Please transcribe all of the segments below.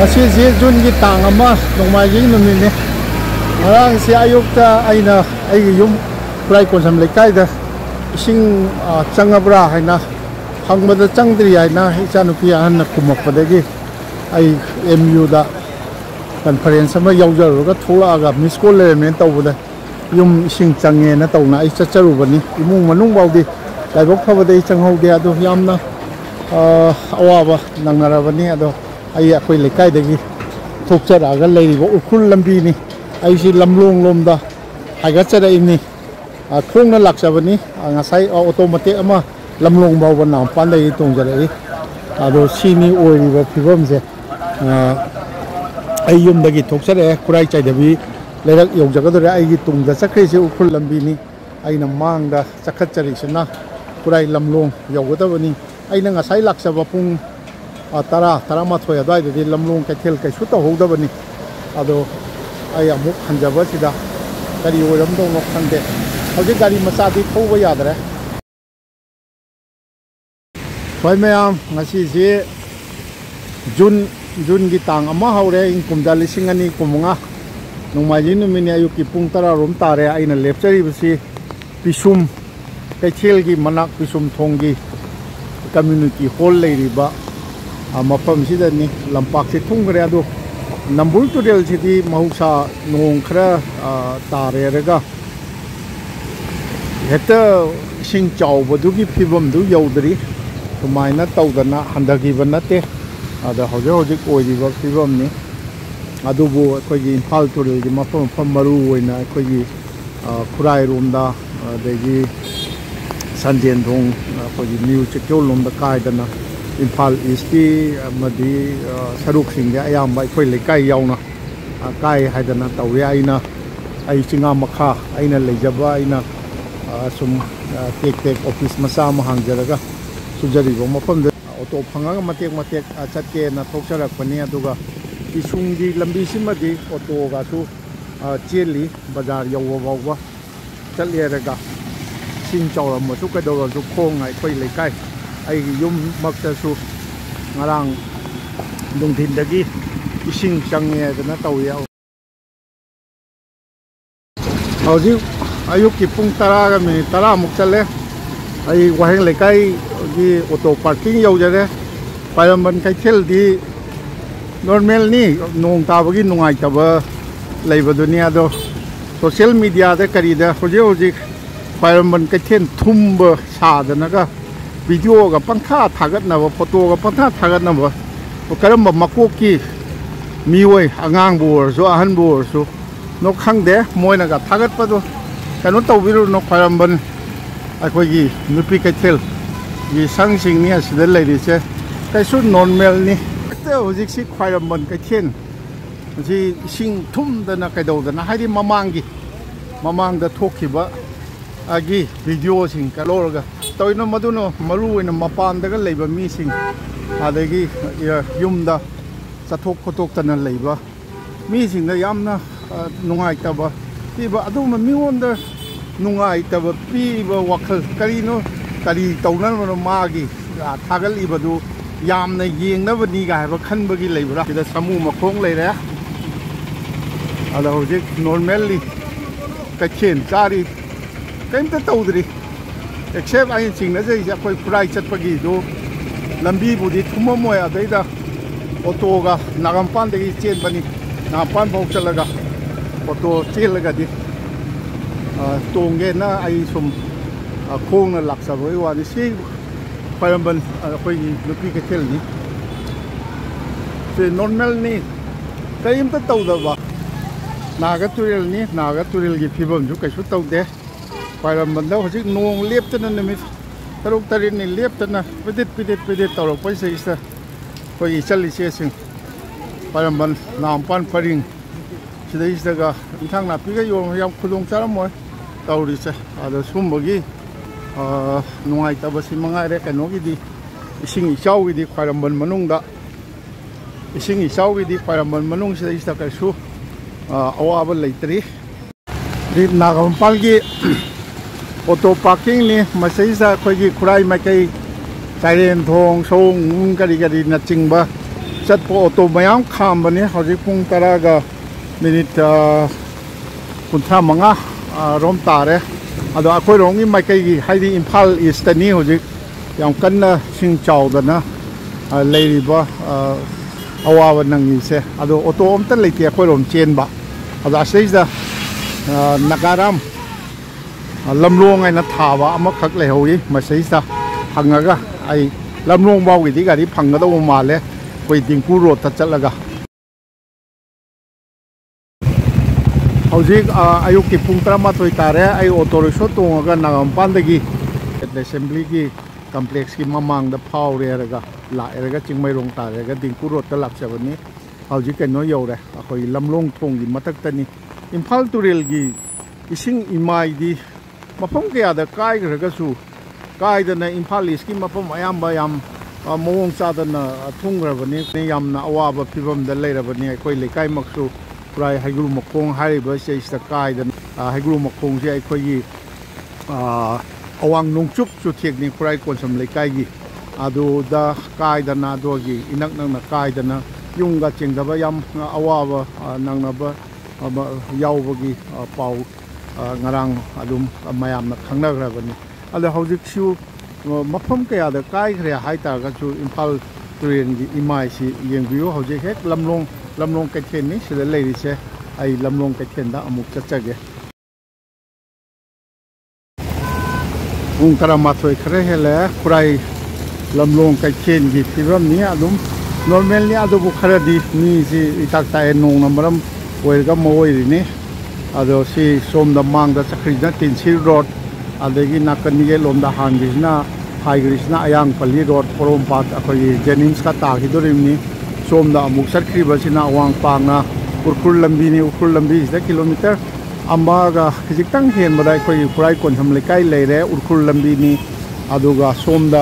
Ngasi June gi tang ama nongmai numit ni ngarang si ayukta aina ai yum prai konsam lekai da ising changabra haina hangmada changdri haina ichanupi ahan kumakpadagi ai MU da conference ama yaujaruga tholaga miskol lemen tawbada yum ising change na tawna ai chacharubani imung manung baudi laibok phabada changhaude adu yamna awaba nangnarabani ado ai akoi lekai dagi thokcharaga leiribo ukhul lambi ni ai si lamlong lomda hagachara ini khongna laksabani ngasai automatic ama lamlong bawa nam pandai tongjara ado sini oiriba phibamje ai yum dagi thokchare kurai chaidabi lerak yaujagadore ai gi tungda chakre se ukhul lambi ni aina mangda chakhatchari sina kurai lamlong yaugadabani aina ngasai laksaba pung tara mathoi adai de lamlong kaithel kaisu ta hodabani ado ai amuk hanjaba sida kari oram dong nok khande hoje gari macha di thoba yadre hoi mayam ngasi je June gi tang ama haure in kumda lising ani kumunga nongmai numini ayuki pung tara rom tare aina lepchari basi pisum kaithel gi manak pisum thonggi community hall leiriba mafam sidani lampak se thungre adu nambul tudel sidi mahusa nong khara tare rega heta sing chaw badugi phibam du yaudri tumaina tawdana handagi banate ada hoje oiriba phibam ni adubu akoigi Imphal tudel gi mafam maru oina akoigi khurai romda adegi sanjen thong akoigi new chekol lomda kaidana Imphal East ki amadi saruk sing ya ayam bai khoi lekai yauna kai haidana tawya aina ai chinga makha aina lejaba aina sum tek office masa ma hangjaraga sujari go mafam auto phanga matek chatke na thokchara pani aduga isungdi lambi simadi auto ga su cheli bazar yawa bawa chalyeraga sing chawra mo su kadoro su khong ai khoi lekai ai yum makta su ngarang dungthin dagi ising change dana tawya hoji ayuk ki pung 10 ga minute 10 muk chale ai waheng lekai gi auto parking yaujare pairamban kaithel di normal ni nong tabagi nungai taba leiba dunia do social media de karida hoji pairamban kaithel thumba sadana ga video ga pangtha thagat na photo ga pangtha thagat na karam makok ki miwai angang bor so ahan bor so no khangde moina ga thagat pa do kano tawbiru no kharamban akoi gi nupi kaithel gi sangsing ni asida leiri che kaisu normal ni te hojik si kharamban kaithen ji sing thum dana kaidodana haidi mamangda thokhiba agi video sing kalorga toino maduno maru ina mapan daga leiba mi sing adagi yumda chathok khotok tana leiba mi sing da yamna nungai taba piba aduma miwonda nungai taba piba wakhal kari taunan no magi thagal ibadu yamna yengnabani ga haiba khanbagi leibra sida samu makhong leire ada hojik normally kachen chari kaimta tawdri except ai ching na jai koi kurai chatpagi do lambi budi thumamoy adaida auto ga nagampan degi chen bani nagampan bau chalaga auto chelaga di tongge na ai sum khong na laksa boi wa ni si paramban koi nupi ke tel ni se normal ni kaimta tawda ba naga turel gi phibam ju kaisu tawde pairamban da hojik nong leptana namit taruk tarin ni leptana pidit tawrok paisa isa koi chali se sing pairamban nampan paring sida isaga inthang na piga yom yam khudong charamoi tawri che ada sumbagi nungai tabasi mangai re kanogi di ising ichau gi di pairamban manungda ising ichau gi di pairamban manung sida isa kaisu awaba leitri di nagampal gi auto parking ni masaisa khoi gi khurai mai kai siren thong song kari na chingba ꯆꯠꯄ auto ꯃꯌꯥꯝ ꯈꯥꯝꯕꯅꯤ ꯍꯧꯖꯤꯛ ꯄꯨꯡ 10ꯒ minute 35 ꯔꯣꯝ ꯇꯥꯔꯦ ꯑꯗꯣ ꯑꯩꯈꯣꯏꯔꯣꯝꯒꯤ ꯃꯥꯏꯀꯩꯒꯤ ꯍꯥꯏꯗꯤ ꯏꯝꯐꯥꯜ ꯏꯁꯇꯅꯤ ꯍꯧꯖꯤꯛ ꯌꯥꯝ ꯀꯟꯅ ꯏꯁꯤꯡ ꯆꯥꯎꯗꯅ ꯂꯩꯔꯤꯕ ꯑꯋꯥꯕ ꯅꯪꯉꯤꯁꯦ ꯑꯗꯣ ꯑꯣꯇꯣ ꯑꯝꯇ ꯂꯩꯇꯦ ꯑꯩꯈꯣꯏꯔꯣꯝ ꯆꯦꯟꯕ ꯑꯗꯣ ꯑꯁꯤꯗꯩꯁꯤꯗ ꯅꯥꯒꯥꯔꯥꯝ ꯂꯝꯂꯣꯡ ꯍꯥꯏꯅ ꯊꯥꯕ ꯑꯃꯈꯛ ꯂꯩꯍꯧꯏ ꯃꯁꯤꯗꯩꯁꯤꯗ ꯍꯪꯉꯒ ꯑꯩ ꯂꯝꯂꯣꯡ ꯐꯥꯎꯒꯤꯗꯤ ꯒꯥꯔꯤ ꯐꯪꯒꯗꯧꯕ ꯃꯥꯜꯂꯦ ꯑꯩꯈꯣꯏ ꯗꯤꯡꯀꯨ ꯔꯣꯗꯇ ꯆꯠꯂꯒ ꯍꯧꯖꯤꯛ ꯑꯌꯨꯛꯀꯤ ꯄꯨꯡ 11 ꯇꯥꯔꯦ ꯑꯩ ꯑꯣꯇꯣ ꯔꯤꯛꯁꯣ ꯇꯣꯡꯉꯒ ꯅꯥꯒꯥꯃꯄꯥꯟꯗꯒꯤ ꯑꯦꯁꯦꯝꯕ꯭ꯂꯤꯒꯤ ꯀꯝꯄ꯭ꯂꯦꯛꯁꯀꯤ ꯃꯃꯥꯡꯗ ꯐꯥꯎꯔꯦꯔꯒ ꯂꯥꯛꯑꯦꯔꯒ ꯆꯤꯡꯃꯩꯔꯣꯡ ꯇꯥꯔꯦꯔꯒ ꯗꯤꯡꯀꯨ ꯔꯣꯗꯇ ꯂꯥꯛꯆꯕꯅꯤ ꯍꯧꯖꯤꯛ ꯀꯩꯅꯣ ꯌꯧꯔꯦ ꯑꯩꯈꯣꯏ ꯂꯝꯂꯣꯡ ꯊꯣꯡꯒꯤ ꯃꯊꯛꯇꯅꯤ ꯏꯝꯐꯥꯜ ꯇꯨꯔꯦꯜꯒꯤ ꯏꯁꯤꯡ ꯏꯃꯥꯏꯗꯤ ꯃꯐꯝ ꯀꯌꯥꯗ ꯀꯥꯏꯈ꯭ꯔꯒꯁꯨ ꯀꯥꯏꯗꯅ ꯏꯝꯐꯥꯜ ꯏꯁꯀꯤ ꯃꯐꯝ ꯑꯌꯥꯝꯕ ꯌꯥꯝ ꯃꯑꯣꯡ ꯆꯥꯗꯅ ꯊꯨꯡꯈ꯭ꯔꯕꯅꯤ ꯌꯥꯝꯅ ꯑꯋꯥꯕ ꯐꯤꯕꯝꯗ ꯂꯩꯔꯕꯅꯤ ꯑꯩꯈꯣꯏ ꯂꯩꯀꯥꯏꯃꯛꯁꯨ ꯈꯨꯔꯥꯏ ꯍꯩꯒ꯭ꯔꯨ ꯃꯈꯣꯡ ꯍꯥꯏꯔꯤꯕ ꯁꯤꯗꯩꯁꯤꯗ ꯀꯥꯏꯗꯅ ꯍꯩꯒ꯭ꯔꯨ ꯃꯈꯣꯡꯁꯦ ꯑꯩꯈꯣꯏꯒꯤ ꯑꯋꯥꯡ ꯅꯣꯡꯆꯨꯞ ꯆꯨꯊꯦꯛꯅꯤ ꯈꯨꯔꯥꯏ ꯀꯣꯟꯁꯝ ꯂꯩꯀꯥꯏꯒꯤ ꯑꯗꯨꯗ ꯀꯥꯏꯗꯅ ꯑꯗꯨꯒꯤ ꯏꯅꯛ ꯅꯛꯅ ꯀꯥꯏꯗꯅ ꯌꯨꯝꯒ ꯆꯦꯡꯗꯕ ꯌꯥꯝ ꯑꯋꯥꯕ ꯅꯪꯅꯕ ꯌꯥꯎꯕꯒꯤ ꯄꯥꯎ ꯉꯔꯥꯡ ꯑꯗꯨꯝ ꯃꯌꯥꯝꯅ ꯈꯪꯅꯈ꯭ꯔꯕꯅꯤ ꯑꯗꯣ ꯍꯧꯖꯤꯛꯁꯨ ꯃꯐꯝ ꯀꯌꯥꯗ ꯀꯥꯏꯈ꯭ꯔꯦ ꯍꯥꯏꯇꯥꯔꯒꯁꯨ ꯏꯝꯐꯥꯜ ꯇꯨꯔꯦꯜꯒꯤ ꯏꯃꯥꯏꯁꯤ ꯌꯦꯡꯕꯤꯌꯨ ꯍꯧꯖꯤꯛ ꯍꯦꯛ ꯂꯝꯂꯣꯡ ꯀꯩꯊꯦꯜꯅꯤ ꯁꯤꯗ ꯂꯩꯔꯤꯁꯦ ꯑꯩ ꯂꯝꯂꯣꯡ ꯀꯩꯊꯦꯜꯗ ꯑꯃꯨꯛ ꯆꯠꯆꯒꯦ ꯄꯨꯡ 11 ꯈꯔ ꯍꯦꯜꯂꯦ ꯈꯨꯔꯥꯏ ꯂꯝꯂꯣꯡ ꯀꯩꯊꯦꯜꯒꯤ ꯐꯤꯕꯝꯅꯤ ꯑꯗꯨꯝ ꯅꯣꯔꯃꯦꯜꯅꯤ ꯑꯗꯨꯕꯨ ꯈꯔꯗꯤ ꯃꯤꯁꯤ ꯏꯇꯥꯛ ꯇꯥꯏ ꯅꯣꯡꯅ ꯃꯔꯝ ꯑꯣꯏꯔꯒ ꯃꯣꯏꯔꯤꯅꯤ ꯑꯗꯣ ꯁꯤ ꯁꯣꯝꯗ ꯃꯥꯡꯗ ꯆꯠꯈ꯭ꯔꯤꯁꯤꯅ ꯇꯤꯟꯁꯤ ꯔꯣꯗ ꯑꯗꯒꯤ ꯅꯥꯀꯟ ꯌꯦꯠꯂꯣꯝꯗ ꯍꯥꯟꯈ꯭ꯔꯤꯁꯤꯅ ꯍꯥꯏꯈ꯭ꯔꯤꯁꯤꯅ ꯑꯌꯥꯡꯄꯜꯂꯤ ꯔꯣꯗ ꯄꯣꯔꯣꯝꯄꯥꯠ ꯑꯩꯈꯣꯏꯒꯤ ꯖꯦꯅꯤꯝꯁꯀ ꯇꯥꯈꯤꯗꯣꯔꯤꯕꯅꯤ ꯁꯣꯝꯗ ꯑꯃꯨꯛ ꯆꯠꯈ꯭ꯔꯤꯕꯁꯤꯅ ꯑꯋꯥꯡ ꯄꯥꯡꯅ ꯎꯈ꯭ꯔꯨꯜ ꯂꯝꯕꯤꯅꯤ ꯎꯈ꯭ꯔꯨꯜ ꯂꯝꯕꯤꯁꯤꯗ ꯀꯤꯂꯣꯃꯤꯇꯔ ꯑꯃꯒ ꯈꯤꯖꯤꯛꯇꯪ ꯍꯦꯟꯕꯗ ꯑꯩꯈꯣꯏꯒꯤ ꯈꯨꯔꯥꯏ ꯀꯣꯟꯁꯝ ꯂꯩꯀꯥꯏ ꯂꯩꯔꯦ ꯎꯈ꯭रुꯜ ꯂꯝꯕꯤꯅꯤ ꯑꯗꯨꯒ ꯁꯣꯝꯗ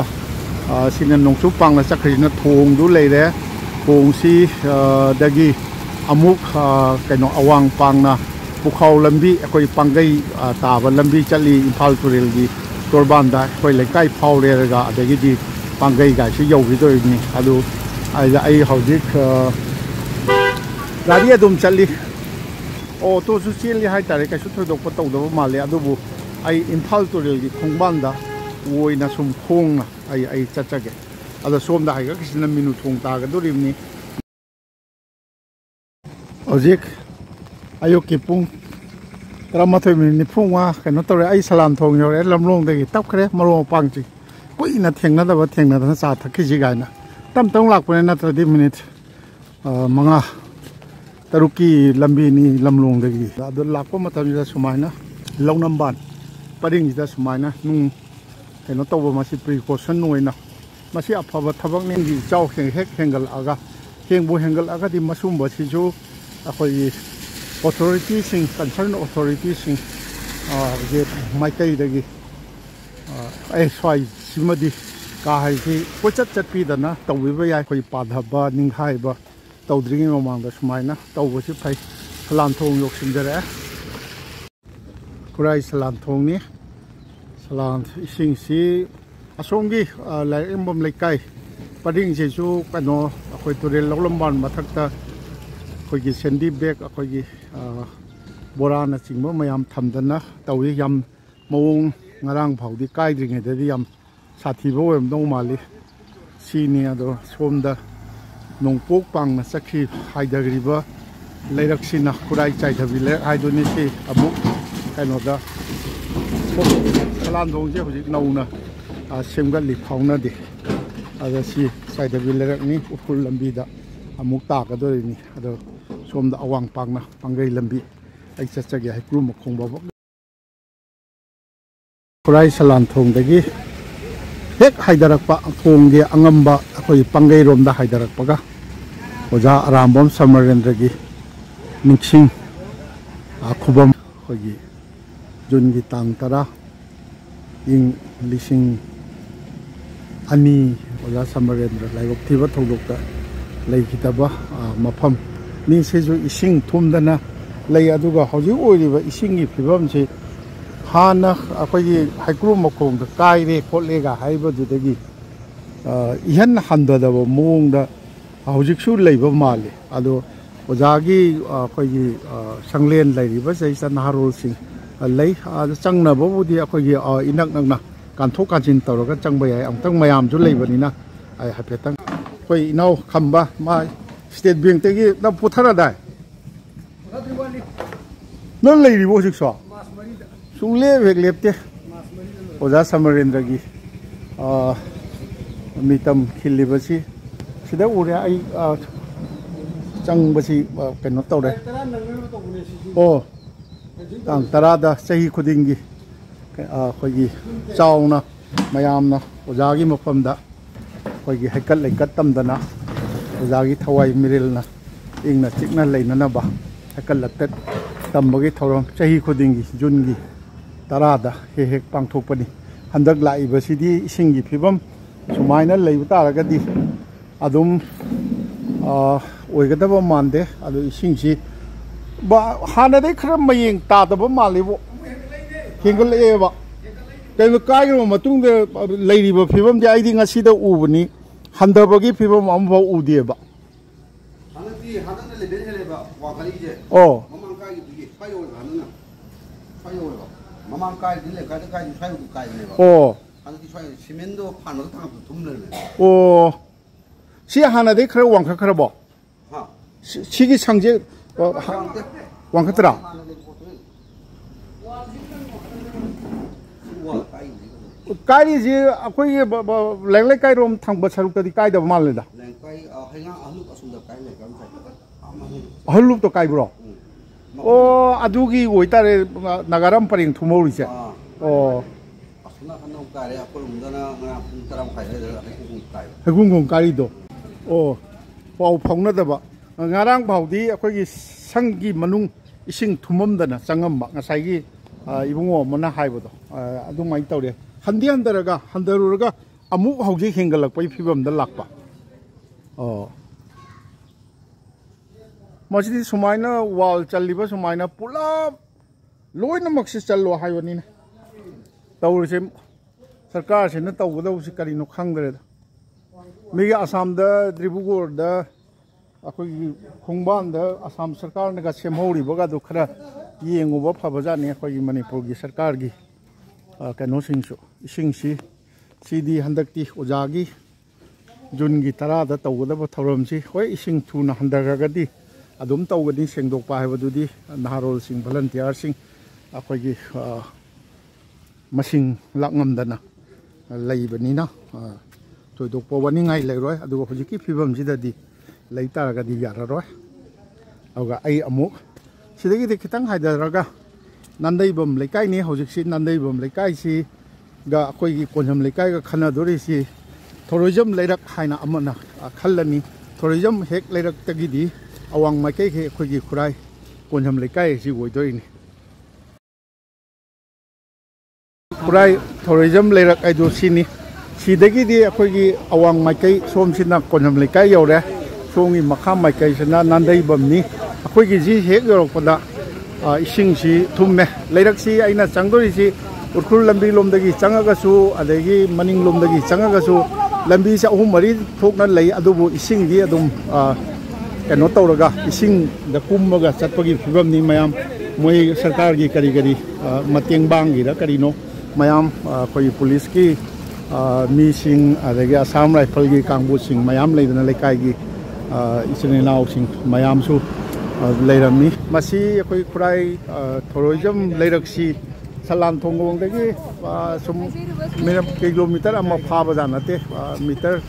ꯁꯤꯅ ꯅꯣꯡꯆꯨꯞ ꯄꯥꯡꯅ ꯆꯠꯈ꯭ꯔꯤꯁꯤꯅ ꯊꯣꯡꯗꯨ ꯂꯩꯔꯦ ꯊꯣꯡꯁꯤ ꯗꯒꯤ ꯑꯃꯨꯛ ꯀꯩꯅꯣ ꯑꯋꯥꯡ ꯄꯥꯡꯅ ꯄꯨꯈꯥꯎ ꯂꯝꯕꯤ ꯑꯩꯈꯣꯏ ꯄꯥꯡꯒꯩ ꯇꯥꯕ ꯂꯝꯕꯤ ꯆꯠꯂꯤ ꯏꯝꯐꯥꯜ ꯇꯨꯔꯦꯜꯒꯤ ꯇꯣꯔꯕꯥꯟꯗ ꯑꯩꯈꯣꯏ ꯂꯩꯀꯥꯏ ꯐꯥꯎꯔꯦꯔꯒ ꯑꯗꯒꯤꯗꯤ ꯄꯥꯡꯒꯩ ꯒꯥꯏꯁꯤ ꯌꯧꯈꯤꯗꯣꯔꯤꯕꯅꯤ ꯑꯗꯨ ꯑꯩ ꯍꯧꯖꯤꯛ ꯒꯥꯔꯤ ꯑꯗꯨꯝ ꯆꯠꯂꯤ ꯑꯣꯇꯣꯁꯨ ꯆꯦꯜꯂꯤ ꯍꯥꯏꯇꯥꯔꯦ ꯀꯩꯁꯨ ꯊꯣꯏꯗꯣꯛꯄ ꯇꯧꯗꯕ ꯃꯥꯜꯂꯦ ꯑꯗꯨꯕꯨ ꯑꯩ ꯏꯝꯐꯥꯜ ꯇꯨꯔꯦꯜꯒꯤ ꯈꯣꯡꯕꯥꯟꯗ ꯑꯣꯏꯅ ꯁꯨꯝ ꯈꯣꯡꯅ ꯑꯩ ꯆꯠꯆꯒꯦ ꯑꯗꯣ ꯁꯣꯝꯗ ꯍꯥꯏꯒꯠꯈꯤꯁꯤꯅ ꯃꯤꯅꯨ ꯊꯣꯡ ꯇꯥꯒꯗꯣꯔꯤꯕꯅꯤ ꯍꯧꯖꯤꯛ ꯑꯌꯨꯛꯀꯤ ꯄꯨꯡ 11:40 ꯀꯩꯅꯣ ꯇꯧꯔꯦ ꯑꯩ ꯁꯂꯥꯝ ꯊꯣꯡ ꯌꯧꯔꯦ ꯂꯝꯂꯣꯡꯗꯒꯤ ꯇꯞꯈ꯭ꯔꯦ ꯃꯔꯨꯞ ꯃꯄꯥꯡꯁꯤ ꯀꯨꯏꯅ ꯊꯦꯡꯅꯗꯅ ꯆꯥ ꯊꯛꯈꯤꯁꯤ ꯀꯥꯏꯅ ꯇꯞ ꯂꯥꯛꯄꯅꯦ ꯅꯠꯇ꯭ꯔꯗꯤ ꯃꯤꯅꯤꯠ 5-6ꯀꯤ ꯂꯝꯕꯤꯅꯤ ꯂꯝꯂꯣꯡꯗꯒꯤ ꯑꯗꯨ ꯂꯥꯛꯄ ꯃꯇꯝꯁꯤꯗ ꯁꯨꯃꯥꯏꯅ ꯂꯧꯅꯝꯕꯥꯟ ꯄꯔꯤꯡꯁꯤꯗ ꯁꯨꯃꯥꯏꯅ ꯅꯨꯡ ꯀꯩꯅꯣ ꯇꯧꯕ ꯃꯁꯤ ꯄ꯭ꯔꯤꯀꯣꯁꯟ ꯑꯣꯏꯅ ꯃꯁꯤ ꯑꯐꯕ ꯊꯕꯛꯅꯤ ꯏꯆꯥꯎ ꯍꯦꯛ ꯍꯦꯟꯒꯠꯂꯛꯑꯒ ꯍꯦꯡꯕꯨ ꯍꯦꯟꯒꯠꯂꯛꯑꯒꯗꯤ ꯃꯁꯨꯝꯕꯁꯤꯁꯨ ꯑꯩꯈꯣꯏꯒꯤ ꯑꯣꯊꯣꯔꯤꯇꯤꯁꯤꯡ ꯀꯟꯁꯔꯟ ꯑꯣꯊꯣꯔꯤꯇꯤꯁꯤꯡ ꯃꯥꯏꯀꯩꯗꯒꯤ ꯁ꯭ꯋꯥꯏꯁꯤꯃꯗꯤ ꯀꯥ ꯍꯥꯏꯁꯤ ꯀꯣꯏꯆꯠ ꯆꯠꯄꯤꯗꯅ ꯇꯧꯕꯤꯕ ꯌꯥꯏ ꯑꯩꯈꯣꯏ ꯄꯥꯊꯕ ꯅꯤꯡꯈꯥꯏꯕ ꯇꯧꯗ꯭ꯔꯤꯉꯩ ꯃꯃꯥꯡꯗ ꯁꯨꯃꯥꯏꯅ ꯇꯧꯕꯁꯤ ꯐꯩ ꯁꯂꯥꯟꯊꯣꯡ ꯌꯧꯁꯤꯟꯖꯔꯛꯑꯦ ꯈꯨꯔꯥꯏ ꯁꯂꯥꯟꯊꯣꯡꯅꯤ ꯏꯁꯤꯡꯁꯤ ꯑꯁꯣꯝꯒꯤ ꯂꯥꯏꯔꯦꯝꯕꯝ ꯂꯩꯀꯥꯏ ꯄꯔꯤꯡꯁꯤꯁꯨ ꯀꯩꯅꯣ ꯑꯩꯈꯣই ꯇꯨꯔꯦꯜ ꯂꯧꯂꯝꯕꯥꯟ ꯃꯊꯛꯇ ꯑꯩꯈꯣꯏꯒꯤ ꯁꯦꯟꯗꯤ ꯕꯦꯛ ꯑꯩꯈꯣꯏꯒꯤ ꯕꯣꯔꯥꯅ ꯆꯤꯡꯕ ꯃꯌꯥꯝ ꯊꯝꯗꯅ ꯇꯧꯏ ꯌꯥꯝ ꯃꯑꯣꯡ ꯉꯔꯥꯡ ꯐꯥꯎꯗꯤ ꯀꯥꯏꯗ꯭ꯔꯤꯉꯩꯗꯗꯤ ꯌꯥꯝ ꯁꯥꯊꯤꯕ ꯑꯣꯏꯔꯝꯗꯧ ꯃꯥꯜꯂꯤ ꯁꯤꯅꯤ ꯑꯗꯣ ꯁꯣꯝꯗ ꯅꯣꯡꯄꯣꯛ ꯄꯥꯡꯅ ꯆꯠꯈꯤ ꯍꯥꯏꯊꯈ꯭ꯔꯤꯕ ꯂꯩꯔꯛꯁꯤꯅ ꯈꯨꯔꯥꯏ ꯆꯥꯏꯊꯕꯤ ꯂꯩꯔꯛ ꯍꯥꯏꯗꯨꯅꯤ ꯁꯤ ꯑꯃꯨꯛ ꯀꯩꯅꯣꯗ ꯁꯂꯥꯟꯊꯣꯡꯁꯦ ꯍꯧꯖꯤꯛ ꯅꯧꯅ ꯁꯦꯝꯒꯠꯂꯤ ꯐꯥꯎꯅꯗꯦ ꯑꯗ ꯁꯤ ꯆꯥꯏꯊꯕꯤ ꯂꯩꯔꯛꯅꯤ ꯎꯈ꯭रुꯜ ꯂꯝꯕꯤꯗ ꯑꯃꯨꯛ ꯇꯥꯒꯗꯣꯔꯤꯅꯤ ꯑꯗꯣ ꯁꯣꯝꯗ ꯑꯋꯥꯡ ꯄꯥꯡꯅ ꯄꯥꯡꯒꯩ ꯂꯝꯕꯤ ꯑꯩ ꯆꯠꯆꯒꯦ ꯍꯩꯀ꯭ꯔꯨ ꯃꯈꯣꯡ ꯐꯥꯎꯕ ꯈꯨꯔꯥꯏ ꯁꯂꯥꯟꯊꯣꯡꯗꯒꯤ ꯍꯦꯛ ꯍꯥꯏꯊꯔꯛꯄ ꯊꯣꯡꯒꯤ ꯑꯉꯝꯕ ꯑꯩꯈꯣꯏ ꯄꯥꯡꯒꯩꯔꯣꯝꯗ ꯍꯥꯏꯊꯔꯛꯄꯒ ꯑꯣꯖꯥ ꯑꯔꯥꯝꯕꯝ ꯁꯃꯔꯦꯟꯗ꯭ꯔꯒꯤ ꯅꯤꯡꯁꯤꯡ ꯈꯨꯕꯝ ꯑꯩꯈꯣꯏꯒꯤ ꯖꯨꯟꯒꯤ ꯇꯥꯡ 10 ꯏꯪ 2002 ꯑꯣꯖꯥ ꯁꯃꯔꯦꯟꯗ꯭ꯔ ꯂꯥꯏꯕꯛ ꯊꯤꯕ ꯊꯧꯗꯣꯛꯇ ꯂꯩꯈꯤꯗꯕ ꯃꯐꯝ ꯅꯤꯡꯁꯤꯁꯨ ꯏꯁꯤꯡ ꯊꯨꯝꯗꯅ ꯂꯩ ꯑꯗꯨꯒ ꯍꯧꯖꯤꯛ ꯑꯣꯏꯔꯤꯕ ꯏꯁꯤꯡꯒꯤ ꯐꯤꯕꯝꯁꯤ ꯍꯥꯟꯅ ꯑꯩꯈꯣꯏꯒꯤ ꯍꯩꯀ꯭ꯔꯨ ꯃꯈꯣꯡꯗ ꯀꯥꯏꯔꯦ ꯈꯣꯠꯂꯦꯒ ꯍꯥꯏꯕꯗꯨꯗꯒꯤ ꯏꯍꯟ ꯍꯟꯊꯗꯕ ꯃꯑꯣꯡꯗ ꯍꯧꯖꯤꯛꯁꯨ ꯂꯩꯕ ꯃꯥꯜꯂꯤ ꯑꯗꯣ ꯑꯣꯖꯥꯒꯤ ꯑꯩꯈꯣꯏꯒꯤ ꯁꯪꯂꯦꯟ ꯂꯩꯔꯤꯕ ꯆꯩꯁ ꯅꯍꯥꯔꯣꯜꯁꯤꯡ ꯂꯩ ꯆꯪꯅꯕꯕꯨꯗꯤ ꯑꯩꯈꯣꯏꯒꯤ ꯏꯅꯛ ꯅꯛꯅ ꯀꯥꯟꯊꯣꯛ ꯀꯥꯟꯁꯤꯟ ꯇꯧꯔꯒ ꯆꯪꯕ ꯌꯥꯏ ꯑꯃꯨꯛꯇꯪ ꯃꯌꯥꯝꯁꯨ ꯂꯩꯕꯅꯤꯅ ꯑꯩ ꯍꯥꯏꯐꯦꯠꯇꯪ ꯑꯩꯈꯣꯏ ꯏꯅꯥꯎ ꯈꯝꯕ ꯃꯥ ꯁ꯭ꯇꯦꯠ ꯕꯦꯡꯛꯇꯒꯤ ꯅꯪ ꯄꯨꯊꯔꯗꯥꯏ ꯅꯪ ꯂꯩꯔꯤꯕꯣ ꯍꯧꯖꯤꯛꯁꯨ ꯁꯨꯡꯂꯦꯞ ꯍꯦꯛ ꯂꯦꯞꯇꯦ ꯑꯣꯖꯥ ꯁꯃꯔꯦꯟꯗ꯭ꯔꯒꯤ ꯃꯤꯇꯝ ꯈꯤꯜꯂꯤꯕꯁꯤ ꯁꯤꯗ ꯎꯔꯦ ꯑꯩ ꯆꯪꯕꯁꯤ ꯀꯩꯅꯣ ꯇꯧꯔꯦ ꯑꯣ ꯇꯥꯡ 10ꯗ ꯆꯍꯤ ꯈꯨꯗꯤꯡꯒꯤ ꯑꯩꯈꯣꯏꯒꯤ ꯆꯥꯎꯅ ꯃꯌꯥꯝꯅ ꯑꯣꯖꯥꯒꯤ ꯃꯐꯝꯗ ꯑꯩꯈꯣꯏꯒꯤ ꯍꯩꯀꯠ ꯂꯩꯀꯠ ꯇꯝꯗꯅ ꯑꯣꯖꯥꯒꯤ ꯊꯋꯥꯏ ꯃꯤꯔꯤꯜꯅ ꯏꯪꯅ ꯆꯤꯛꯅ ꯂꯩꯅꯅꯕ ꯍꯩꯀꯠ ꯂꯩꯀꯠ ꯇꯝꯕꯒꯤ ꯊꯧꯔꯝ ꯆꯍꯤ ꯈꯨꯗꯤꯡꯒꯤ ꯖꯨꯟꯒꯤ 10ꯗ ꯍꯦꯛ ꯍꯦꯛ ꯄꯥꯡꯊꯣꯛꯄꯅꯤ ꯍꯟꯗꯛ ꯂꯥꯛꯏꯕꯁꯤꯗꯤ ꯏꯁꯤꯡꯒꯤ ꯐꯤꯕꯝ ꯁꯨꯃꯥꯏꯅ ꯂꯩꯕ ꯇꯥꯔꯒꯗꯤ ꯑꯗꯨꯝ ꯑꯣꯏꯒꯗꯕ ꯃꯥꯟꯗꯦ ꯑꯗꯨ ꯏꯁꯤꯡꯁꯤ ꯍꯥꯟꯅꯗꯩ ꯈꯔ ꯃꯌꯦꯡ ꯇꯥꯗꯕ ꯃꯥꯜꯂꯤꯕꯣ ꯍꯦꯟꯒꯠꯂꯛꯑꯦꯕ ꯀꯩꯅꯣ ꯀꯥꯏꯈ꯭ꯔꯕ ꯃꯇꯨꯡꯗ ꯂꯩꯔꯤꯕ ꯐꯤꯕꯝꯗꯤ ꯑꯩꯗꯤ ꯉꯁꯤꯗ ꯎꯕꯅꯤ ꯍꯟꯊꯕꯒꯤ ꯐꯤꯕꯝ ꯑꯃꯐꯥꯎ ꯎꯗꯦꯕ ꯍꯟꯗꯛꯅ ꯂꯦꯚꯦꯜ ꯍꯦꯜꯂꯦꯕ ꯋꯥꯡꯈꯠꯂꯛꯏꯁꯦ ꯑꯣ ꯃꯃꯥꯡ ꯀꯥꯏꯒꯤꯗꯨꯒꯤ ꯁ꯭ꯋꯥꯏ ꯌꯧꯔꯦꯕ ꯍꯟꯗꯛꯅ ꯁ꯭ꯋꯥꯏ ꯌꯧꯔꯦꯕ ꯃꯃꯥꯡ ꯀꯥꯏꯗꯤ ꯂꯩꯀꯥꯏꯗ ꯀꯥꯏꯗꯤ ꯁ꯭ꯋꯥꯏꯕꯨ ꯀꯥꯏꯕꯅꯦꯕ ꯑꯣ ꯍꯟꯗꯛꯇꯤ ꯁ꯭ꯋꯥꯏ ꯁꯤꯃꯦꯟꯗꯣ ꯐꯥꯟꯕꯗ ꯊꯥꯡꯒꯠꯄ ꯊꯨꯝ ꯂꯩꯔꯝꯃꯦ ꯑꯣ ꯁꯤ ꯍꯥꯟꯅꯗꯩ ꯈꯔ ꯋꯥꯡꯈꯠꯈ꯭ꯔꯕꯣ ꯁꯤꯒꯤ ꯁꯪꯁꯦ ꯋꯥꯡꯈꯠꯇ꯭ꯔꯥ ꯀꯥꯏꯔꯤꯁꯤ ꯑꯩꯈꯣꯏꯒꯤ ꯂꯩꯔꯛ ꯂꯩꯀꯥꯏꯔꯣꯝ ꯊꯪꯕ ꯁꯔꯨꯛꯇꯗꯤ ꯀꯥꯏꯗꯕ ꯃꯥꯜꯂꯦꯗ ꯑꯍꯜꯂꯨꯞꯇꯣ ꯀꯥꯏꯕ꯭ꯔꯣ ꯑꯣ ꯑꯗꯨꯒꯤ ꯑꯣꯏꯇꯥꯔꯦ ꯅꯥꯒꯥꯔꯝ ꯄꯔꯦꯡ ꯊꯨꯝꯍꯧꯔꯤꯁꯦ ꯑꯣ ꯍꯩꯒꯨꯡꯈꯣꯡ ꯀꯥꯔꯤꯗꯣ ꯑꯣ ꯄꯥꯎ ꯐꯥꯎꯅꯗꯕ ꯉꯔꯥꯡ ꯐꯥꯎꯗꯤ ꯑꯩꯈꯣꯏꯒꯤ ꯁꯪꯒꯤ ꯃꯅꯨꯡ ꯏꯁꯤꯡ ꯊꯨꯝꯃꯝꯗꯅ ꯆꯪꯉꯝꯕ ꯉꯁꯥꯏꯒꯤ ꯏꯕꯨꯡꯉꯣ ꯑꯃꯅ ꯍꯥꯏꯕꯗꯣ ꯑꯗꯨꯃꯥꯏꯅ ꯇꯧꯔꯦ ꯍꯟꯊꯔꯨꯔꯒ ꯑꯃꯨꯛ ꯍꯧꯖꯤꯛ ꯍꯦꯟꯒꯠꯂꯛꯄꯒꯤ ꯐꯤꯕꯝꯗ ꯂꯥꯛꯄ ꯑꯣ ꯃꯁꯤꯗꯤ ꯁꯨꯃꯥꯏꯅ ꯋꯥꯜ ꯆꯜꯂꯤꯕ ꯁꯨꯃꯥꯏꯅ ꯄꯨꯂꯞ ꯂꯣꯏꯅꯃꯛꯁꯤ ꯆꯜꯂꯣ ꯍꯥꯏꯕꯅꯤꯅꯦ ꯇꯧꯔꯤꯁꯦ ꯁꯔꯀꯥꯔꯁꯤꯅ ꯇꯧꯒꯗꯧꯕꯁꯤ ꯀꯔꯤꯅꯣ ꯈꯪꯗ꯭ꯔꯦꯗ ꯃꯤꯒꯤ ꯑꯁꯥꯝꯗ ꯗꯤꯕ꯭ꯔꯨꯒꯔꯗ ꯑꯩꯈꯣꯏꯒꯤ ꯈꯣꯡꯕꯥꯟꯗ ꯑꯁꯥꯝ ꯁꯔꯀꯥꯔꯅꯒ ꯁꯦꯝꯍꯧꯔꯤꯕꯒꯗꯨ ꯈꯔ ꯌꯦꯡꯉꯨꯕ ꯐꯕꯖꯥꯠꯅꯤ ꯑꯩꯈꯣꯏꯒꯤ ꯃꯅꯤꯄꯨꯔꯒꯤ ꯁꯔꯀꯥꯔꯒꯤ ꯀꯩꯅꯣꯁꯤꯡꯁꯨ ꯏꯁꯤꯡꯁꯤ ꯁꯤꯗꯤ ꯍꯟꯗꯛꯇꯤ ꯑꯣꯖꯥꯒꯤ ꯖꯨꯟꯒꯤ 10ꯗ ꯇꯧꯒꯗꯕ ꯊꯧꯔꯝꯁꯤ ꯍꯣꯏ ꯏꯁꯤꯡ ꯊꯨꯅ ꯍꯟꯊꯈ꯭ꯔꯒꯗꯤ ꯑꯗꯨꯝ ꯇꯧꯒꯅꯤ ꯁꯦꯡꯗꯣꯛꯄ ꯍꯥꯏꯕꯗꯨꯗꯤ ꯅꯍꯥꯔꯣꯜꯁꯤꯡ ꯚꯂꯟꯇꯤꯌꯥꯔꯁꯤꯡ ꯑꯩꯈꯣꯏꯒꯤ ꯃꯁꯤꯡ ꯂꯥꯛꯉꯝꯗꯅ ꯂꯩꯕꯅꯤꯅ ꯊꯣꯏꯗꯣꯛꯄ ꯋꯥꯅꯤꯡꯉꯥꯏ ꯂꯩꯔꯣꯏ ꯑꯗꯨꯒ ꯍꯧꯖꯤꯛꯀꯤ ꯐꯤꯕꯝꯁꯤꯗꯗꯤ ꯂꯩ ꯇꯥꯔꯒꯗꯤ ꯌꯥꯔꯔꯣꯏ ꯑꯗꯨꯒ ꯑꯩ ꯑꯃꯨꯛ ꯁꯤꯗꯒꯤꯗꯤ ꯈꯤꯇꯪ ꯍꯥꯏꯊꯔꯒ ꯅꯥꯟꯗꯩꯕꯝ ꯂꯩꯀꯥꯏꯅꯤ ꯍꯧꯖꯤꯛꯁꯤ ꯅꯥꯟꯗꯩꯕꯝ ꯂꯩꯀꯥꯏꯁꯤꯒ ꯑꯩꯈꯣꯏꯒꯤ ꯀꯣꯟꯖꯝ ꯂꯩꯀꯥꯏꯒ ꯈꯟꯅꯗꯣꯔꯤꯁꯤ ꯊꯣꯔꯣꯏꯖꯝ ꯂꯩꯔꯛ ꯍꯥꯏꯅ ꯑꯃꯅ ꯈꯜꯂꯅꯤ ꯊꯣꯔꯣꯏꯖꯝ ꯍꯦꯛ ꯂꯩꯔꯛꯇꯒꯤꯗꯤ ꯑꯋꯥꯡ ꯃꯥꯏꯀꯩꯒꯤ ꯑꯩꯈꯣꯏꯒꯤ ꯈꯨꯔꯥꯏ ꯀꯣꯟꯖꯝ ꯂꯩꯀꯥꯏ ꯑꯁꯤ ꯑꯣꯏꯗꯣꯏꯅꯤ ꯈꯨꯔꯥꯏ ꯊꯣꯔꯣꯏꯖꯝ ꯂꯩꯔꯛ ꯍꯥꯏꯗꯣ ꯁꯤꯅꯤ ꯁꯤꯗꯒꯤꯗꯤ ꯑꯩꯈꯣꯏꯒꯤ ꯑꯋꯥꯡ ꯃꯥꯏꯀꯩ ꯁꯣꯝꯁꯤꯅ ꯀꯣꯟꯖꯝ ꯂꯩꯀꯥꯏ ꯌꯧꯔꯦ ꯁꯣꯝꯒꯤ ꯃꯈꯥ ꯃꯥꯏꯀꯩꯁꯤꯅ ꯅꯥꯟꯗꯩꯕꯝꯅꯤ ꯑꯩꯈꯣꯏꯒꯤꯁꯤ ꯍꯦꯛ ꯌꯧꯔꯛꯄꯗ ꯏꯁꯤꯡꯁꯤ ꯊꯨꯝꯃꯦ ꯂꯩꯔꯛꯁꯤ ꯑꯩꯅ ꯆꯪꯗꯣꯔꯤꯁꯤ ꯎꯈ꯭ꯔꯨꯜ ꯂꯝꯕꯤ ꯂꯣꯝꯗꯒꯤ ꯆꯪꯉꯒꯁꯨ ꯑꯗꯒꯤ ꯃꯅꯤꯡ ꯂꯣꯝꯗꯒꯤ ꯆꯪꯉꯒꯁꯨ ꯂꯝꯕꯤꯁꯦ 3-4 ꯊꯣꯛꯅ ꯂꯩ ꯑꯗꯨꯕꯨ ꯏꯁꯤꯡꯗꯤ ꯑꯗꯨꯝ ꯀꯩꯅꯣ ꯇꯧꯔꯒ ꯏꯁꯤꯡꯗ ꯀꯨꯝꯃꯒ ꯆꯠꯄꯒꯤ ꯐꯤꯕꯝꯅꯤ ꯃꯌꯥꯝ ꯃꯣꯏ ꯁꯔꯀꯥꯔꯒꯤ ꯀꯔꯤ ꯃꯇꯦꯡ ꯄꯥꯡꯒꯤꯔ ꯀꯔꯤꯅꯣ ꯃꯌꯥꯝ ꯑꯩꯈꯣꯏꯒꯤ ꯄꯨꯂꯤꯁꯀꯤ ꯃꯤꯁꯤꯡ ꯑꯗꯒꯤ ꯑꯁꯥꯝ ꯔꯥꯏꯐꯜꯒꯤ ꯀꯥꯡꯕꯨꯁꯤꯡ ꯃꯌꯥꯝ ꯂꯩꯗꯅ ꯂꯩꯀꯥꯏꯒꯤ ꯏꯆꯤꯟ ꯏꯅꯥꯎꯁꯤꯡ ꯃꯌꯥꯝꯁꯨ ꯂꯩꯔꯝꯃꯤ ꯃꯁꯤ ꯑꯩꯈꯣꯏ ꯈꯨꯔꯥꯏ ꯊꯣꯔꯣꯏꯖꯝ ꯂꯩꯔꯛꯁꯤ ꯁꯂꯥꯟ ꯊꯣꯡꯒꯣꯡꯗꯒꯤ ꯁꯨꯝ ꯀꯤꯂꯣꯃꯤꯇꯔ ꯑꯃ ꯐꯥꯕꯖꯥꯠ ꯅꯠꯇꯦ ꯃꯤꯇꯔ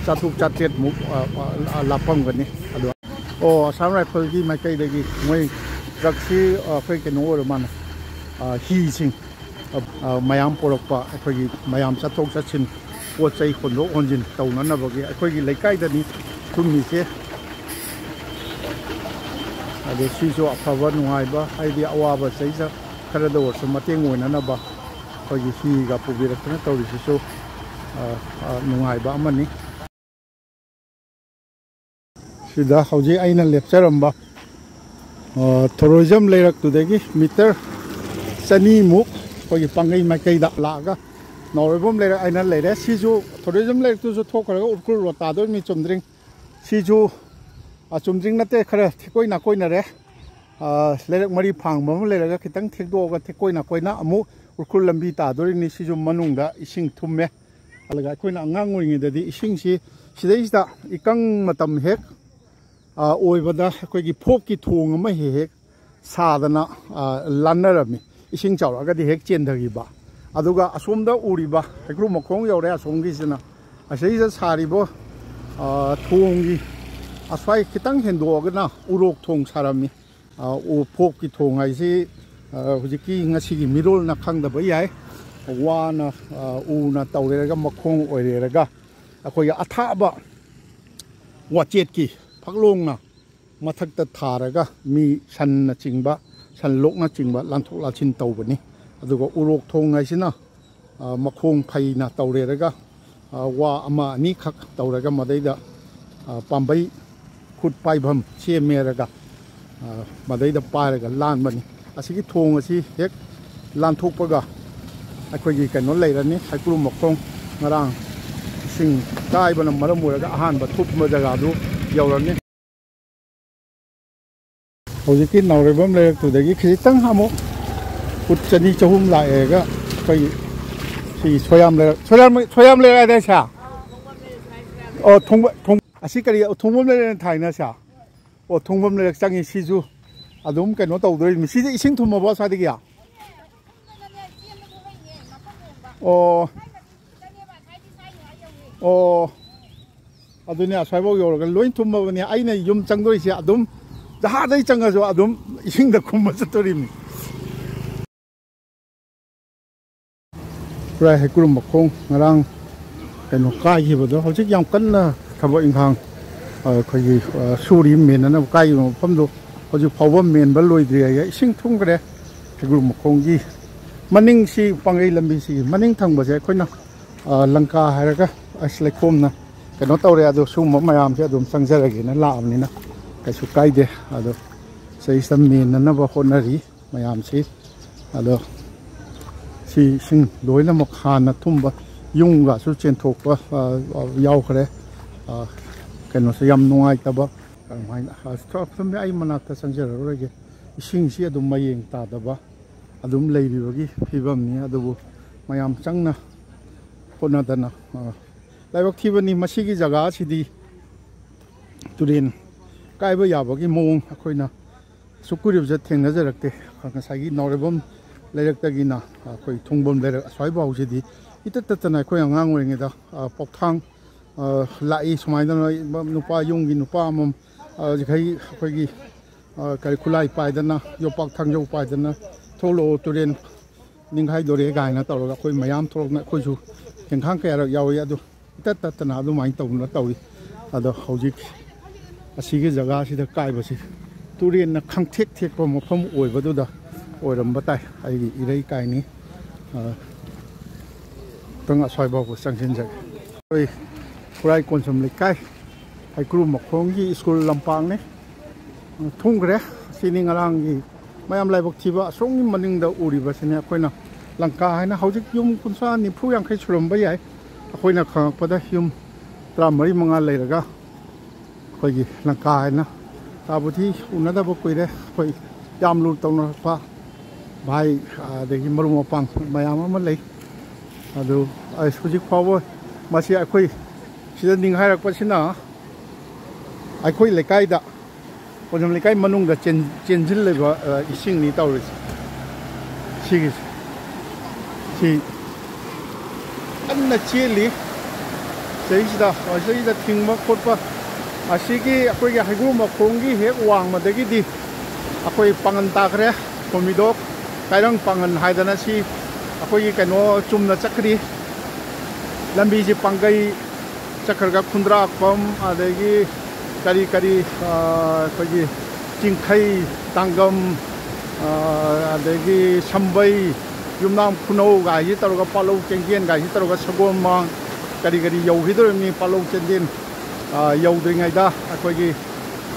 700-800 ꯂꯥꯞꯄꯝꯒꯅꯤ ꯑꯗꯣ ꯑꯣ ꯑꯁꯥꯝ ꯔꯥꯏꯐꯜꯒꯤ ꯃꯥꯏꯀꯩꯗꯒꯤ ꯃꯣꯏ ꯇ꯭ꯔꯛꯁꯤ ꯑꯩꯈꯣꯏ ꯀꯩꯅꯣ ꯑꯣꯏꯔ ꯃꯥꯜꯂꯦ ꯍꯤꯁꯤꯡ ꯃꯌꯥꯝ ꯄꯣꯔꯛꯄ ꯑꯩꯈꯣꯏꯒꯤ ꯃꯌꯥꯝ ꯆꯠꯊꯣꯛ ꯆꯠꯁꯤꯟ ꯄꯣꯠ ꯆꯩ ꯍꯣꯟꯗꯣꯛ ꯍꯣꯟꯖꯤꯟ ꯇꯧꯅꯅꯕꯒꯤ ꯑꯩꯈꯣꯏꯒꯤ ꯂꯩꯀꯥꯏꯗꯅꯤ ꯊꯨꯝꯃꯤꯁꯦ ꯑꯗꯣ ꯁꯤꯁꯨ ꯑꯐꯕ ꯅꯨꯡꯉꯥꯏꯕ ꯍꯥꯏꯗꯤ ꯑꯋꯥꯕ ꯆꯩꯁ ꯈꯔꯗ ꯑꯣꯏꯔꯁꯨ ꯃꯇꯦꯡ ꯑꯣꯏꯅꯅꯕ ꯑꯩꯈꯣꯏꯒꯤ ꯍꯤꯒ ꯄꯨꯕꯤꯔꯛꯇꯅ ꯇꯧꯔꯤꯁꯤꯁꯨ ꯅꯨꯡꯉꯥꯏꯕ ꯑꯃꯅꯤ ꯁꯤꯗ ꯍꯧꯖꯤꯛ ꯑꯩꯅ ꯂꯦꯞꯆꯔꯝꯕ ꯊꯣꯔꯣꯏꯖꯝ ꯂꯩꯔꯛꯇꯨꯗꯒꯤ ꯃꯤꯇꯔ 200 ꯑꯩꯈꯣꯏꯒꯤ ꯄꯥꯡꯒꯩ ꯃꯥꯏꯀꯩꯗ ꯂꯥꯛꯑꯒ ꯅꯥꯎꯔꯦꯝꯕꯝ ꯂꯩꯔꯛ ꯑꯩꯅ ꯂꯩꯔꯦ ꯁꯤꯁꯨ ꯊꯣꯔꯣꯏꯖꯝ ꯂꯩꯔꯛꯇꯨꯁꯨ ꯊꯣꯛꯈ꯭ꯔꯒ ꯎꯈ꯭ꯔꯨꯜ ꯔꯣꯗ ꯇꯥꯗꯣꯏꯅꯤ ꯆꯨꯝꯗ꯭ꯔꯤꯡ Siju chumjing nate khara thekoi na koi na re lerak mari phang bam leraga khitang thekdo ga thekoi na koi na amu urkhul lambi ta dori ni siju manungda ising thumme alaga koina angang ngi dadi ising si sidaisda ikang matam hek oibada koi gi phok ki thong ma hek sadana lanarami ising chawraga di hek chendagi ba aduga asomda uriba hekru mokhong yore asomgi sina aseisa saribo thongi aswai khitang hendogna urok thong sarami u phok ki thong ai si hujiki ngasi gi mirol na khangda ba yai wana u na tawrega makhong oirega akoi atha ba wachet ki phaklong na mathak ta tharaga mi san na chingba san lok na chingba lanthok la chin tawbani aduga urok thong ai sina makhong phai na tawrega wa ama ni khak tawrega madaida pambai khut paibam chemeraga madaida paraga lan bani asigi thong asi hek lan thokpaga akhoi kano leirani haikru mokhong ngarang sing kai bana maram muraga ahan ba thup ma jaga du yaurani hojiki naurebam le tu dagi khitang hamo utchani chahum laega kai si soyam le da sa o thong asi kari thongbom le thaina sa o thongbom le changi siju adum kano tawdoi mi si ising thumma ba sa digi ya adunya swaibo yorga loin thumma bani aina yum changdoi si adum jaha dai changa jo adum ising da khumma chatorim prai hekuru mokhong ngarang kano kai hi bodo hojik yam kanna thabo inghang khoi suri men na kai pham do hojik phawam men ba loi dri ya ising thung gre hekuru mokhong gi maning si pangai lambi si maning thang ba je khoina langka haraga aslai khom na kano tawre adu sum mayam se adum sangjaragi na laamni na kaisu kaide ado sei sam men na ba honari mayam si ado si sing loina mok hana thumba yunga su chen thokpa yaw khare kano se yam nungai taba mai ha stop thum ai manata sangjarage ising si adum mayeng ta daba adum leiribagi phibam ni adubu mayam changna honadana laibak thibani masigi jaga sidi turin kaiba yabagi mong akoina sukurib ja thengna jarakte ngasagi norebam leirak-tagina akoi thongbom leirak aswaiba usidi itatatana akoi angang oringeda pokthang lai sumaina nupa yunggi nupa amam jikai akoigi kari khulai paidana yopak thangjo paidana tholo turen ninghai dore gaina tawra khoi mayam throkna khoisu hengkhang kaya yawi adu itatatana adu mai tawna tawi adu hojik asigi jaga sida kaibasi turen na khangthek thek pa mofam oibaduda oiramba tai ai irei kaini tanga soiba ko sangsin jak oi purai konsum likai haikru mokhonggi school lampang ne thungre sini ngarang gi mayam laibok thiba songni maningda uriba sine akoina langka haina hojik yum kunsa ni phu yang khai chulomba yai akoina khangpada yum tra mari manga leiraga khoigi langka haina tabuthi unada bo koire khoi yam lu tawna pa bai degi marum pang mayam ma lei adu ai hojik phawo masi akoi sida ning hairak pasina akoi lekai da Pojam lekai manung da chenjil leba ising ni tawri sigi si anna cheli seida thingma khotpa asigi akoi ga haigu ma khonggi hek wang ma dagi di akoi pangan takre komidok kairang pangan haidana si akoi kano chumna chakri lambi ji pangai chakarga khundra pam adagi kari kogi chingkhai tangam adagi sambai yumnam khunou ga hi taroga palo chenggen ga hi taroga sagom mang kari yau hidormi palo chenggen yaudringai da akogi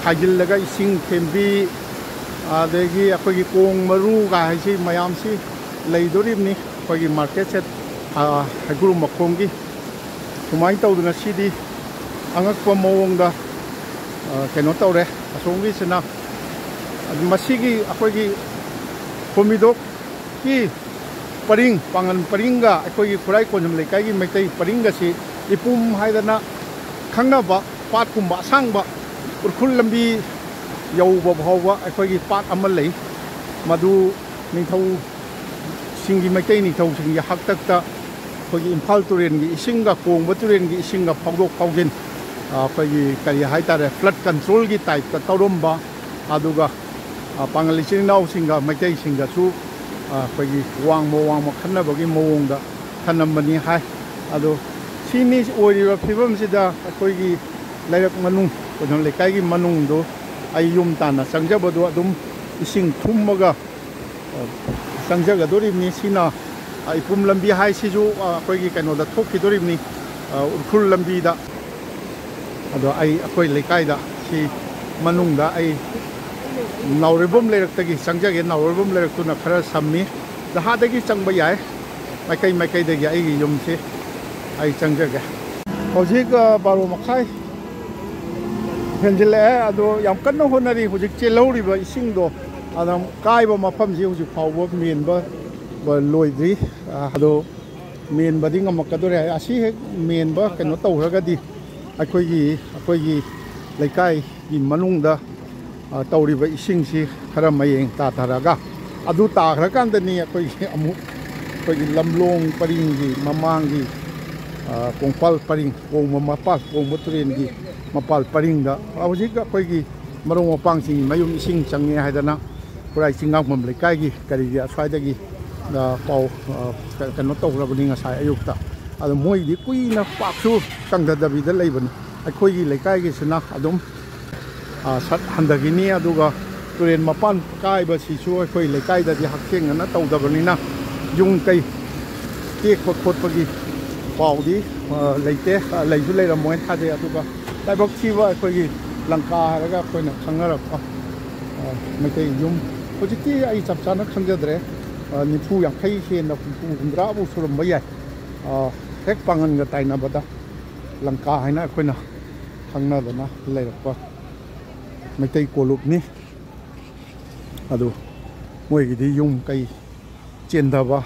khajil laga ising thembi adagi akogi kong maru ga hi si mayam si leidorimni akogi market set haguru makhonggi sumai tawduna sidi angakpa mawongda keno tawre asongi sina masigi akhoi komidok ki paring pangan paringa akhoi khurai konjam lekai gi maitai paringa si ipum haidana khangna ba pat kumba sangba urkhul lambi yauba bhawa akhoi gi pat amal lei madu ningthau singi maitai ningthau singi haktakta akhoi imphal turen gi isinga kongba turen gi isinga phawdok phawjin akhoi kari haitare flood control gi type ta tawromba aduga pangali chinau singa maitai singa su akhoi wang mo khanabagi mawongda khanambani hai ado sini oiriba phibam sida akhoi gi lairak manung kodon lekai gi manung do ai yum tana sangjabado adum ising thummaga sangjagadoribni sina ipum lambi hai siju akhoi gi kano da thokidoribni urkhul lambi da ado ai akhoi lekai da si manung da ai nauribum leirak-tagi sangjage nauribum leirak-tuna khara sammi da hadagi changba yai maikai dagi ai gi yum se ai changjage hojik baro makhai henjile ado yam kanna honari hojik chelauri ba ising do adam kai ba mafam ji hojik phawbo men ba loidri ado men ba ding amakadore asi he men ba kano tawragadi akhoi gi leikai gi manungda tawriba ising si khara mayeng ta tharaga adu ta khara kandani akhoi gi lamlong paring gi mamang gi kongpal paring kong mapal kong mutren gi mapal paring da hojik akhoi gi marong mapang sing mayum ising change haidana purai chingam mam lekai gi kari gi aswai gi pau kano tawrabani ngasai ayukta adu moi di kuina paksu kangdadabi da leibani akhoi gi lekai gi sina adum sat handagini aduga turen mapan kai ba sisu akhoi lekai da di hakheng na tawdabanina yung kai tek khot pagi pau di leite leisu leiramoi thade aduga taibok thiwa akhoi gi langka haraga akhoi na khangara maitai yum hojiki ai chapchana khangjadre nifu yankhai he na humdra bu suram bayai hek pangan ga taina bada langka haina akhoi na khangna dana leirakpa maitai koluk ni adu moi gi di yung kai chendaba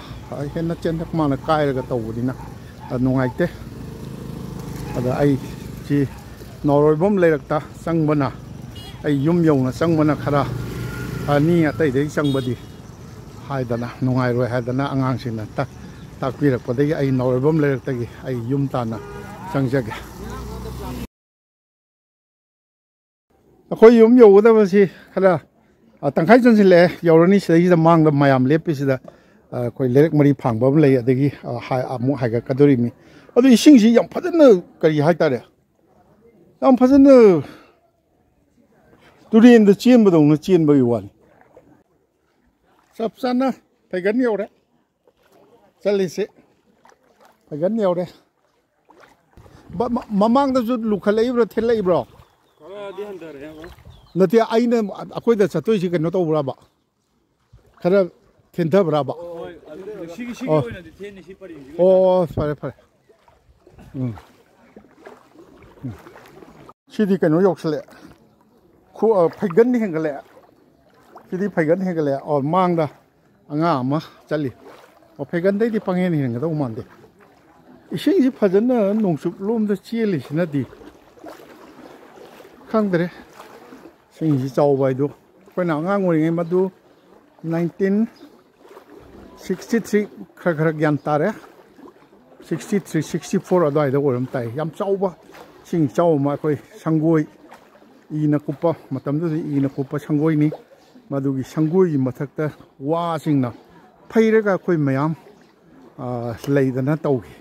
hena chendak mana kai ga tawdina nungaite ada ai chi noroibom leirakta sangbana ai yum yongna sangbana khara ani atai dei sangbadi haidana nungai roi haidana angang sina takpirak padai ai noroibom leirakta gi ai yum tana sangjage akhoi yum yogdaba si khara tangkhai chansil yorani sida mangda mayam leppisida akhoi lerek mari phangba lei adagi hai amu haiga kadori mi adu ising si yam phadana kari haitare yam phadana turin da chenba dong na chenba gi wani sapsana phaigan yore chalise phaigan yore mamang da ju lukhalai bro thelai bro nati aina akhoi da chatoi si kano to braba khara thendha braba sigi oina di theni si pari fare sidi kano yoksle khu phaigan ni hengale sidi phaigan hengale mangda anga ma chali phaigan dai di pangen henga do mande ising si phajana nongsup lom da cheli sina di khangdre sing si chawbai do koina ngang ori ngai madu 1963 khara gyan tare 63 64 adai da oram tai yam chawba sing chawma koi sangoi ina kupa matam du ina kupa sangoi ni madugi sangoi mathakta wa singna phairaga koi mayam leidana tawgi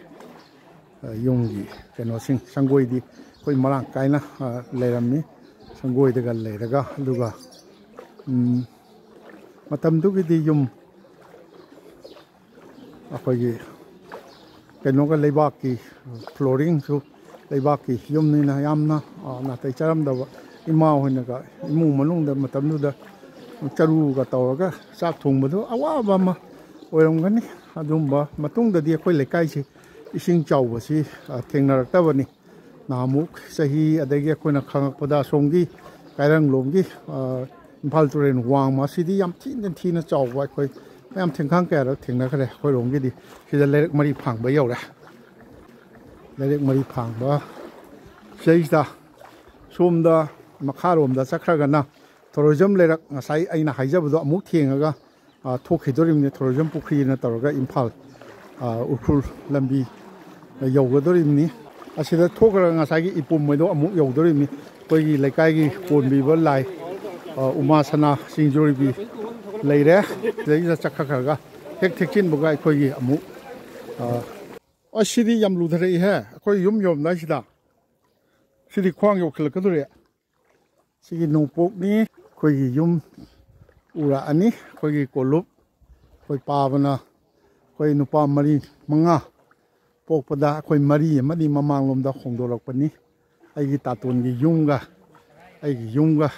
yonggi keno sing sangoi di koi marang kaina leiramni sangoi daga leiraga aduga matam dugi di yum akhoi keno ga leibaki flooring su leibaki yum ni na yamna na tai charam da ima hoina ga imu manung da matam du da charu ga tawraga chak thongbadu awaba ma oiramgani adumba matung da di akhoi lekai si ising chawba si thengnaraktabani नामुक सही अदगी अखोना खंगपदा सोंगी कायरंग LONGi Imphal Tourane वांग मासीदी याम थीन थीना चाववा अखोय ma'am थेंखांग कयारा थेंनाखरे अखोय रोंगीदी सिदा लेरेक मरी फांगबा you're लेरेक मरी फांगबा सहीदा सोमदा मखारोमदा चखरगना tourism लेरक ngasai aina haijabdo amuk thengaga thokhidorimne tourism pukri na toroga imphal ukhul lambi yaugadorimni asida thokra ngasai gi ipum moido amuk yaudorimni koigi laikai gi konbi ba lai uma sana singjori bi leire leisa chakhaga hek thekchin buga koigi amuk asidi yam ludhare he koi yum yom na sida sidi khwang yokhil kadure sigi nongpok ni koigi yum ura ani koigi kolup koi pabana koi nupa mari manga pokpada koi mari amadi mamang lomda khongdolakpani aigi taton gi yumga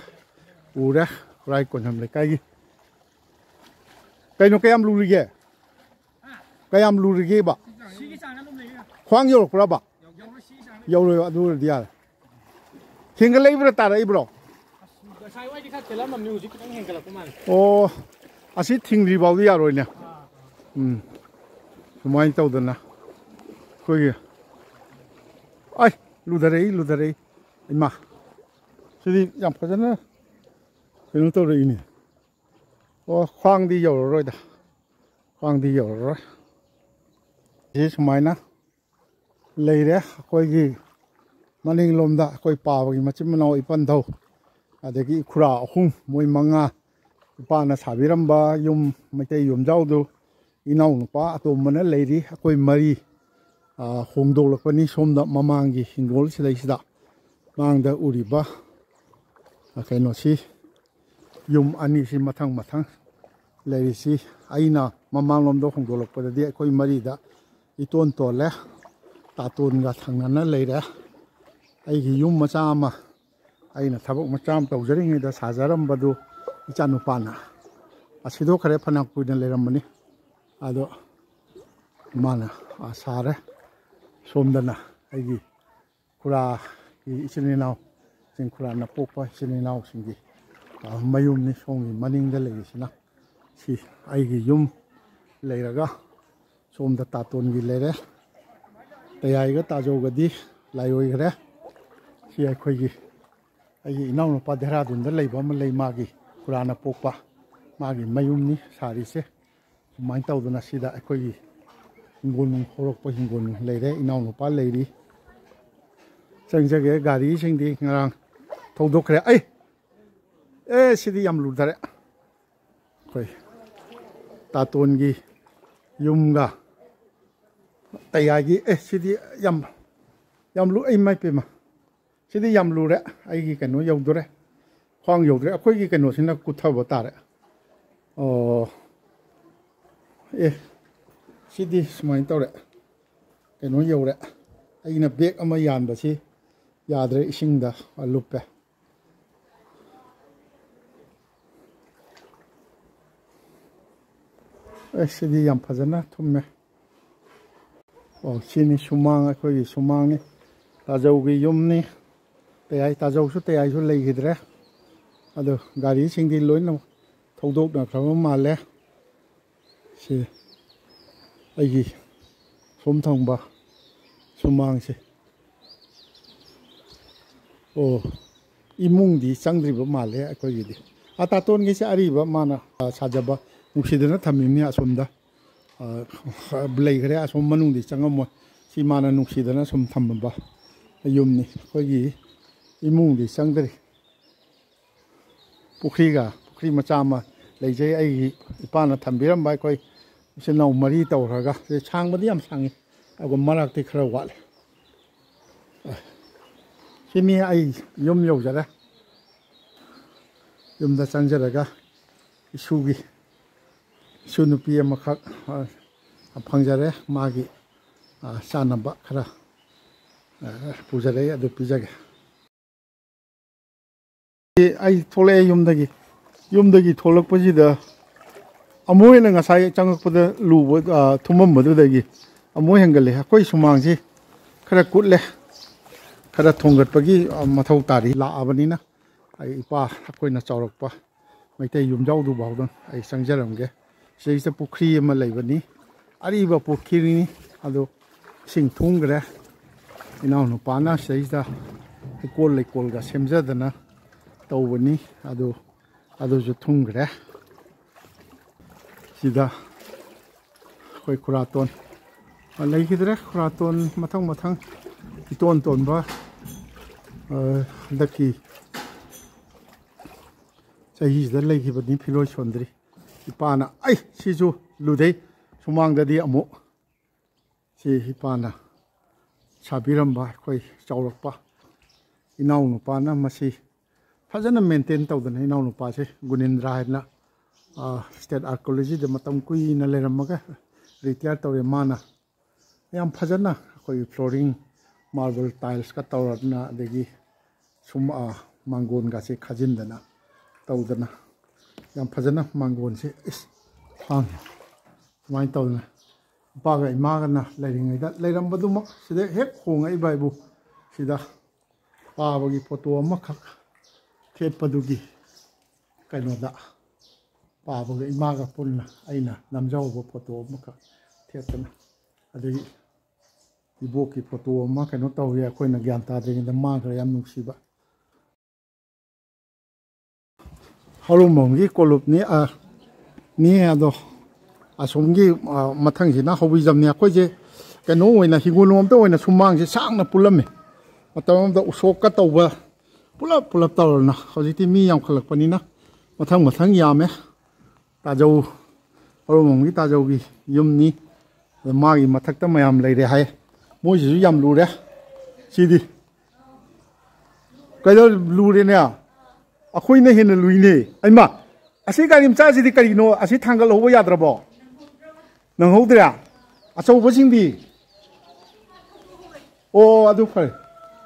ura rai konham le kai gi kaino kayam lurige kayam lurige ba khwang yorokra ba yoro adu dia hinga leibra tara ibro oh asi thingri bawdi yaroine sumai tawdana khoi ai ludare ima sidi yam phajana kenu tawre ini oh khwang di yoroi da khwang di yoroi ji sumai na leire khoi gi maning lomda khoi pawagi machim manau ipan thau adagi khura ahum moi manga ipana sabiramba yum maitei yum jawdu inau nupa atomana leiri akoi mari hongdolakpani somda mamangi hingol sidaisida mangda uriba kaino si yum ani si mathang leiri si aina mamang lomdo hongdolakpadadi akoi mari da iton tole taton ga thangnana leire aigi yum macha ama aina thabak macham tawjaring da sajaram badu ichanu pana asido khare phanak puina leramani ado mana asare somdana aigi kura ki ichini sing kura na pokpa ichini naw singi mayum ni songi maningda legisina si aigi yum leiraga somda taton gi lere tayaiga tajogadi layoi gare si akhoi ai inau no pa Dehradun da leiba ma lei magi kurana pokpa magi mayumni sari se mai tawduna sida akoi ngonu horokpa hingonu leire inau no pa leiri changjage gari singdi ngarang thawdokre ai sidi yam ludare koi taton gi yumga tayagi sidi yam lu ai mai pe ma sidi yam lure aigi kano yaudore khwang yaudore akhoi gi kano sina kuthaba tare sidi sumai tawre kano yaure aina bag ama yanba si yadre isingda luppe sidi yam phajana thumme sini sumang akhoi sumang ni tajaugi yumni tayai tajau su tayai su leigidre ado gari singdi loina thodok na khama male si aigi somthongba sumang si imung di changdriba male akoi gi ataton gi si ariba mana sajaba nuksidana thamimni asomda bleigre asom manung di changamo si mana nuksidana som thamba yumni koi gi imung di sangdri pukri machama leijai ai ipana thambiram bai koi sinau mari tawraga se changbadi yam sangi ago marak ti khara wale simi ai yum yojara yumda changjaraga isugi sunupi amakhak aphangjare magi sanaba khara pujare adu pijage ai thole yumdagi tholakpajida amoy na ngasai changakpada lubo thumam madudagi amoy hengale koi sumangsi khara kutle खरा थोंगटपगी मथौ तारी लाबनिना आई इपा अखोइना चौरकपा मैतै युमजाउदु बाउदन आई संजरमगे सिसे पुखरी अमा लैबनी अरिबा पुखरीनी अदो सिंग थुंगरे इनाउ नुपाना सिदा हेकोल लेकोलगा सेमजदना तौबनी अदो जो थुंगरे सिदा खोइ खुरातोन लैखिद्रे खुरातोन मथंग मथंग इतोन तोनबा दकी चहीसदा लैखिबनी फिलोय सोंद्री इपाना आई सिजु लुदै सुमांगददी अमु सि इपाना साबिरम्बा खोइ चौरकपा इनाउ नुपाना मसी फजना मेंटेन तौदना इनाउ नुपासे गुनिंद्रा हैना स्टेट आर्कोलॉजी द मतम कुइना लेरमगा रिटायर तौरे माना याम फजना खोइ फ्लोरिंग मार्बल टाइल्स का तौरना अदगी सुम मांगोन गासे खाजिंदना तौदना याम फजना मांगोन से इस हां सुमाय तौदना पागा इमागना लेरिंगैदा लेरमबदुमक सिदे हेक होंगै बाइबु सिदा पाबगी फोटो अमखक थेपदुगी कैनोदा पाबगा इमागा पुन्ना अइना नमजाउबो फोटो अमखक थेतना अदगी इबोकी फोटो अमा कैनो तौवे अखोइना ग्यान ताद्रिंगदा माग्रा याम नुक्सिबा हरुमोंगी कोलुपनी नि अदो असोमगी मथंगसिना हौबिजमनी अखोइजे कैनो ओइना हिगुलोमते ओइना सुमांगसे सांगना पुलम्मे मतमदा उसोक तौबा पुलप पुलप तौरना हौजिति मी यामखलकपनिना मथंग मथंग यामे ताजौ हरुमोंगी ताजौगी युमनी मागी मथक्ता मयाम लैरे हाय मोइसिसु याम लुरे सिदी कैदो लुरेने अखोइना हेना लुइने अइमा असि गारि मचासिदी करिनो असि थांगल होबो याद्रबो नंग हौद्रा अचौबसिंदी ओ अदु फरे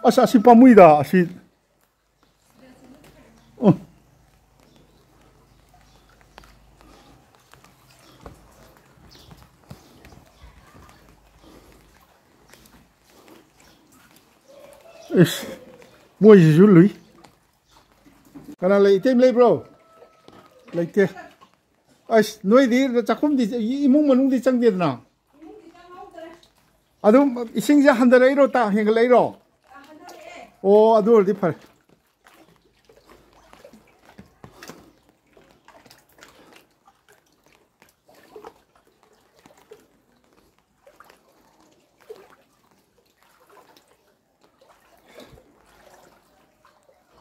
असि पामुइदा असि इस मोइसिसु लुइ कना लै इतेम लेब्रो लेते अस नोइदी चाखुमदी इमुंग मनुंगदी चंगदेदना अदुम इसिंगजे हंदरैरो ता हेंगलैरो ओ अदुरदी फरे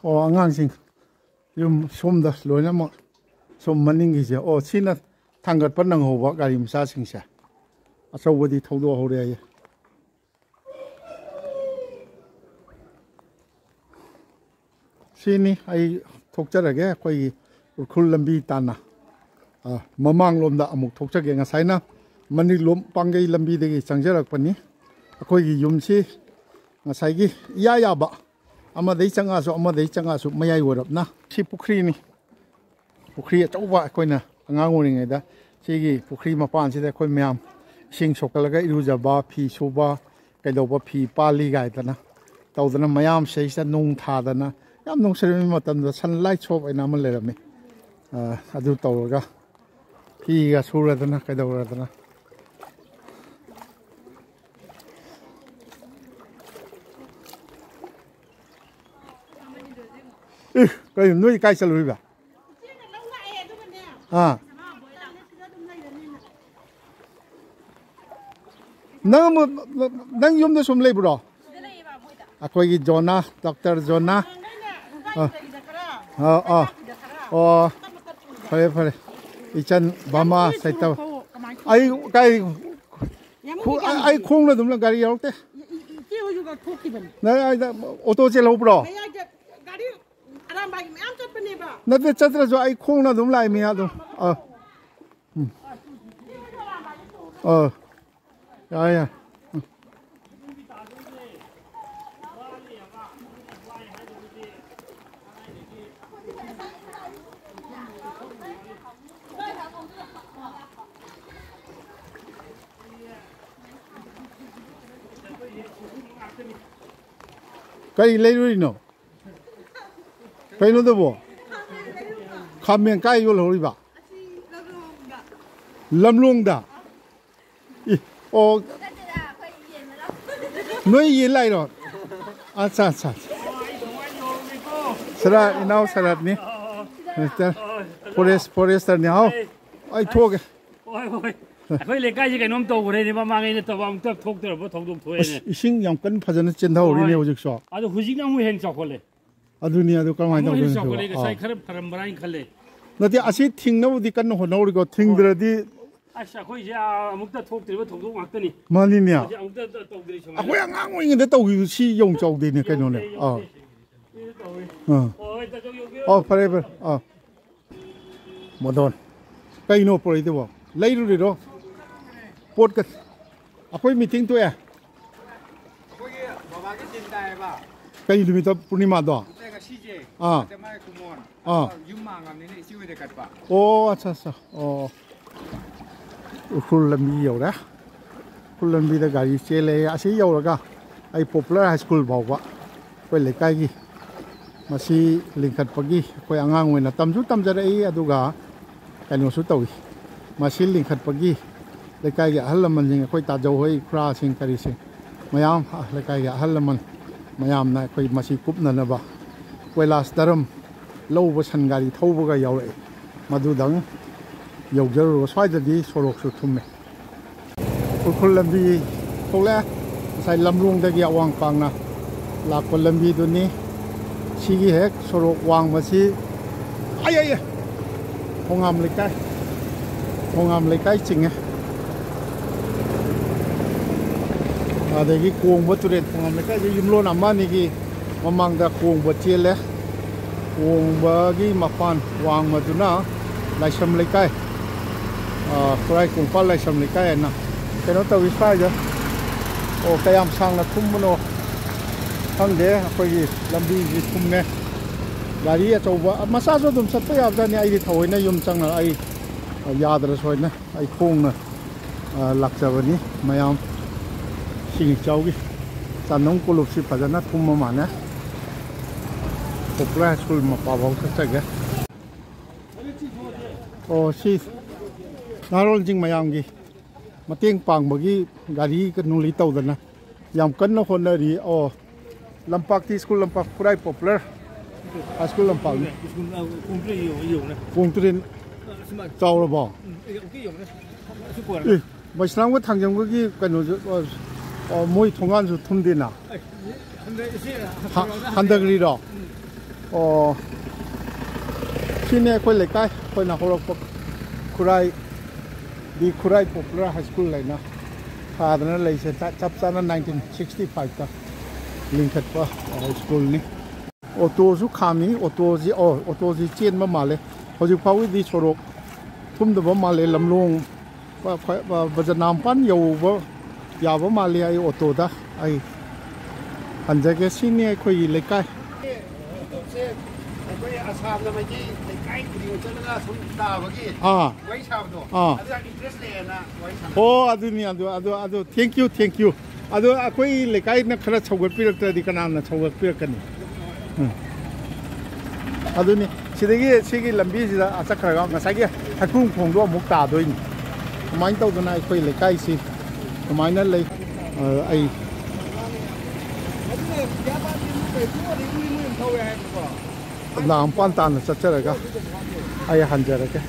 ओ आंगांसिंग युम सोमदा लोइनामक सोम मनिंगिसे ओ सिना थांगतप नंगहोबा गारि मचासिंगसे अचौबदी थौदो हौरे आये सिनी आई थोकचरगे अखोइ उखुल लंबी ताना ममांग लोमदा अमुक थोकचगे ngसाइना मनि लोम पांगै लंबी देगी चंगजरकपनी अखोइगी युमसी ngसाइगी या याबा अमदै चंगासु अमदै चंगासु मयाइ वरबना सि पुखरीनी पुखरी अचौबा अखोइना अंगांग ओरिङैदा सिगी पुखरी मपानसिदा अखोइ म्याम सिंग सोकलगा इरुजबा फी सुबा कैदौबा फी पाली गाइदना तौदना मयाम सैसा नुंग थादना याम नुंगसरमी मतमदा सनलाइट शॉप अइना अमा लेरमे अदु तौरगा फीगा सुरदना कैदौरदना कहीं नोई काय चलुइबा नंग युमदा सुम लेब्रो अखोइगी जोना डॉक्टर जोना फरे फरे इचन बामा सैतव आई काय आई खोंगना दुमला गाड़ी यावते ऑटो चेलौब्रो नते चतरसु आई खोंगना दुम लाइ मिया दुम या Cái lấy rồi nó cái nó đâu bộ khám miệng cái vô rồi bà lâm luôn đã ô nói gì lại rồi à sao sao sao nào sao nè forester nè hao ai thua cái khơi lấy cái gì cái nôm tàu rồi này mà mang cái tàu mang tàu thốc tàu bắt thốc thốc thôi này sinh nhom cân phát triển trên thầu rồi nhiều chứ sao à đó huỳnh năng huỳnh chọc rồi adunia do kamai no huỳnh chọc rồi cái sai khơi khăm barain khơi nó thì asi thing nó đi cân hồ nó đi có thing rồi đi à sao khơi giờ mục tàu thốc tàu bắt thốc thốc mặc tani mà đi nè mục tàu tàu đi xong à quay ngang quay người ta tàu gì si dùng châu đi nè cái nó nè phải một đòn cái nó phải đi vào lấy rồi đó bột cái à quay meeting tôi à cái gì mình tập Purnima đó à ô अच्छा अच्छा ô Kuala Lumpur đó Kuala Lumpur đó gari chơi lấy à xí dầu rồi ai popular high school bảo quá quay lấy cái gì mà xí linh khát bagi quay anh ngang nguyên là tâm chút tâm ra đấy adu gà cái nó số tàu mà xí linh khát bagi lấy cái gì hal làm mình quay ta dầu hay kra sinh cái gì mayam lấy cái gì hal làm mình mayam này quay mà xí cúp nè ba quay last darum lâu bớt sân gari thâu bớt cái dầu đấy mà du đắng dầu giờ rồi xoay ra đi sổ lộc sụt thùng này Kuala Lumpur câu lẽ sai lâm luông đây cái wang pang na là Kuala Lumpur đó nè xí cái hết sổ lộc wang mà xí ai hong am lấy cái chừng á à đây cái cuồng bớt tụi hong am lấy cái gì luôn nằm anh cái mà mang ra cuồng bớt chia lẽ cuồng bớt cái mà pan wang mà tụi nó lại xâm lấy cái cái cũng phải lại xâm lấy cái này cái nó tao biết sai chứ ô cái am sang là thum nó thằng đấy cái gì làm gì thum nè gari ở chỗ vợ mà sao tụm sắp tới áp ra này ai đi thổi này yếm chăng là ai yاد rồi thôi nè ai khung nè lạc giờ vậy nè mày am xin chào cái sản nông cô lục xí phải ra thum mà nè popular school mà bảo bảo chắc cái ô xí nào rồi chính mày am gì mà tiếng pang bagi gari cái nung lý tàu đó nè yam cân nó còn đi ô Lampak thì school Lampak Kurai popular high school Lampak cùng tuyên trâu rồi bỏ mà sáng có thằng trong cái nó mỗi thông an rồi thông tin à han được đi đó khi này quay lại cái quay nào họ Kurai đi Kurai popular high school này nè thà nó lấy sẽ chấp ra nó 1965 ta linh khát qua high school này ô tô giúp khami ô tô gì trên mà male họ giúp phá đi sổ rộng thum được male làm luôn và bây giờ nam pan dầu vợ già vợ male ai ô tô đó ai anh thấy cái xin này coi lấy cái ô adu thank you adu akoi lấy cái nó khá chầu cái việc đi cái nào nó chầu cái việc cái này adu ni cái làm gì đó à chắc là cái sai cái hạt cung phong đó mục ta đôi máy tàu này akoi lấy cái gì máy nó lấy ai làm quan tan là chắc chắn là cái ai hành giờ là cái